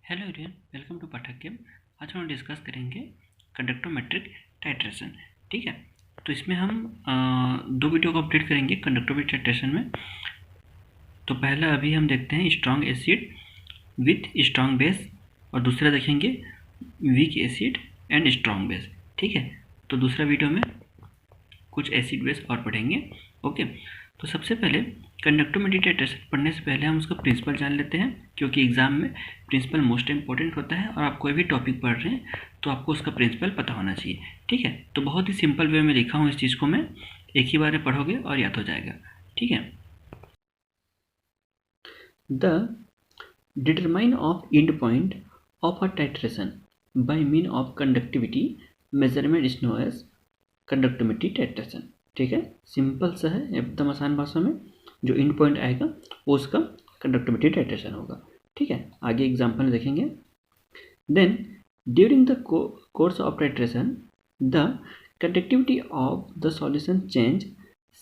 Hello everyone, welcome to पाठ्यक्रम। आज हम डिस्कस करेंगे कंडक्टोमेट्रिक टाइट्रेशन। ठीक है, तो इसमें हम दो वीडियो को अपडेट करेंगे कंडक्टोमेट्रिक टाइट्रेशन में। तो पहला अभी हम देखते हैं strong acid with strong base, और दूसरा देखेंगे weak acid and strong base. ठीक है, तो दूसरा वीडियो में कुछ एसिड बेस और पढ़ेंगे। ओके, तो सबसे पहले कंडक्टोमेट्रिक टाइट्रेशन पढ़ने से पहले हम उसका प्रिंसिपल जान लेते हैं, क्योंकि एग्जाम में प्रिंसिपल मोस्ट इंपॉर्टेंट होता है और आप कोई भी टॉपिक पढ़ रहे हैं तो आपको उसका प्रिंसिपल पता होना चाहिए। ठीक है, तो बहुत ही सिंपल वे में लिखा हूँ इस चीज़ को, मैं एक ही बार में पढ़ोगे और याद हो जाएगा। ठीक है, the determine of end point of a titration by mean of conductivity measurement is known as conductometric titration. ठीक है, सिंपल सा है, एकदम आसान भाषा में। जो एंड पॉइंट आएगा वो उसका कंडक्टिविटी टाइट्रेशन होगा। ठीक है, आगे एग्जाम्पल देखेंगे। Then during the course of titration the conductivity of the solution change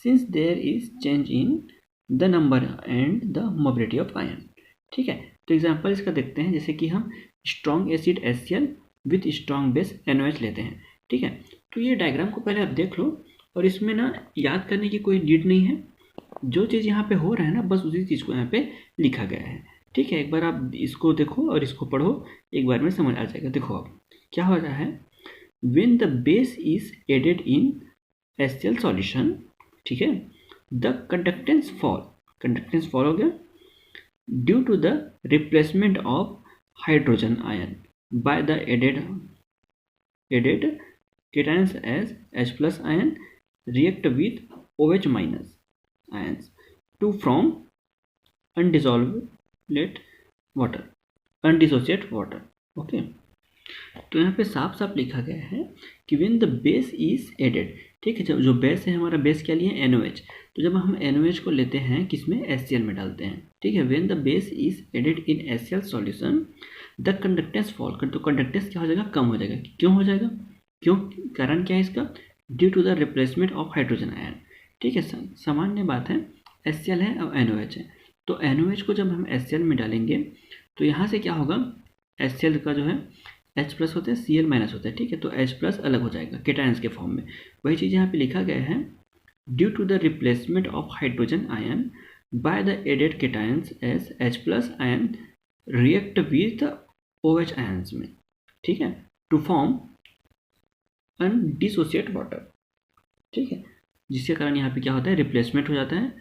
since there is change in the number and the mobility of ion. ठीक है, तो एग्जाम्पल इसका देखते हैं। जैसे कि हम strong acid HCl with strong base NOH लेते हैं। ठीक है, तो ये डायग्राम को पहले आप देख लो, और इसमें ना याद करने की कोई नीड नहीं है। जो चीज़ यहाँ पे हो रहा है ना, बस उसी चीज़ को यहाँ पे लिखा गया है। ठीक है, एक बार आप इसको देखो और इसको पढ़ो, एक बार में समझ आ जाएगा। देखो अब क्या हो रहा है। When the base is added in HCl solution, ठीक है, द कंडक्टेंस फॉल हो गया due to the replacement of hydrogen ion by the added cations as H+ ion react with OH- ions to form undissociate water। Okay, तो यहाँ पे साफ साफ लिखा गया है कि when the base is added, ठीक है, जो बेस है, हमारा बेस क्या लिए NOH, तो जब हम NOH को लेते हैं किसमें, HCl में डालते हैं। ठीक है, when the base is added in HCl solution the conductance fall, तो कंडक्टेंस क्या हो जाएगा, कम हो जाएगा। क्यों हो जाएगा, क्यों, कारण क्या है इसका, due to the replacement of hydrogen ion. ठीक है, सामान्य बात है, HCl है और NOH है। तो NOH को जब हम HCl में डालेंगे तो यहाँ से क्या होगा, HCl का जो है H+ होता है, Cl- होता है। ठीक है, तो H+ अलग हो जाएगा केटायंस के फॉर्म में। वही चीज़ यहाँ पे लिखा गया है, due to the replacement of hydrogen ion by the added cations as H+ ion react with OH ions में। ठीक है, टू फॉर्म अनडिसोसिएट वाटर। ठीक है, जिसके कारण यहाँ पे क्या होता है, रिप्लेसमेंट हो जाता है।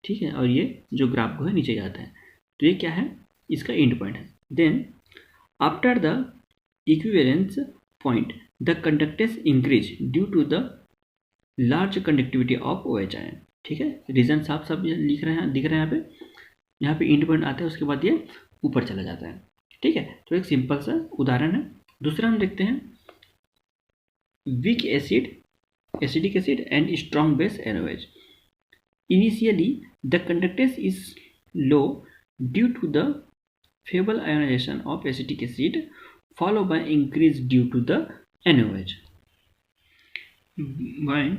ठीक है, और ये जो ग्राफ को है नीचे जाता है। तो ये क्या है, इसका एंड पॉइंट है। Then after the equivalence point the conductance increase due to the large conductivity of OH ion. ठीक है, रीजन साफ साफ लिख रहे हैं, दिख रहे हैं यहाँ पे एंड पॉइंट आता है, उसके बाद ये ऊपर चला जाता है। ठीक है, तो एक सिंपल सा उदाहरण है। दूसरा हम देखते हैं weak acid, acidic acid and strong base NOH. Initially, the conductance is low due to the favorable ionization of acetic acid, followed by increase due to the NOH. When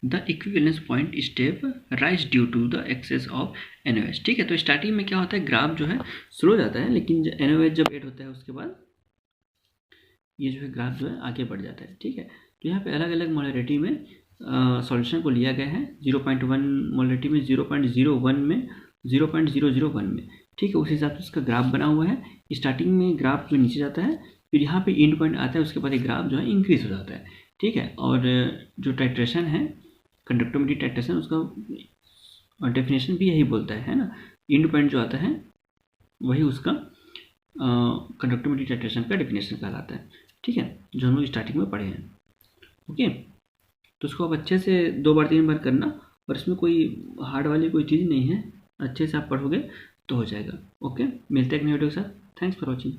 the equivalence point step rise due to the excess of NOH। ठीक है, तो starting में क्या होता है, graph जो है slow जाता है, लेकिन NOH जब ऐड होता है उसके बाद ये जो है ग्राफ जो है आगे बढ़ जाता है। ठीक है, तो यहाँ पे अलग अलग मोलरिटी में सॉल्यूशन को लिया गया है। 0.1 मोलरिटी में, 0.01 में, 0.001 में। ठीक है, उस हिसाब से उसका ग्राफ बना हुआ है। स्टार्टिंग में ग्राफ जो नीचे जाता है, फिर यहाँ पे एंड पॉइंट आता है, उसके बाद ये ग्राफ जो है इंक्रीज हो जाता है। ठीक है, और जो टाइट्रेशन है, कंडक्टोमेट्रिक टाइट्रेशन, उसका डेफिनेशन भी यही बोलता है ना, एंड पॉइंट जो आता है वही उसका कंडक्टोमेट्रिक टाइट्रेशन का डेफिनेशन कहलाता है। ठीक है, जो हम लोग स्टार्टिंग में पढ़े हैं। ओके, तो उसको आप अच्छे से 2 बार 3 बार करना, और इसमें कोई हार्ड वाली कोई चीज़ नहीं है, अच्छे से आप पढ़ोगे तो हो जाएगा। ओके, मिलते हैं एक नए वीडियो के साथ। Thanks for watching.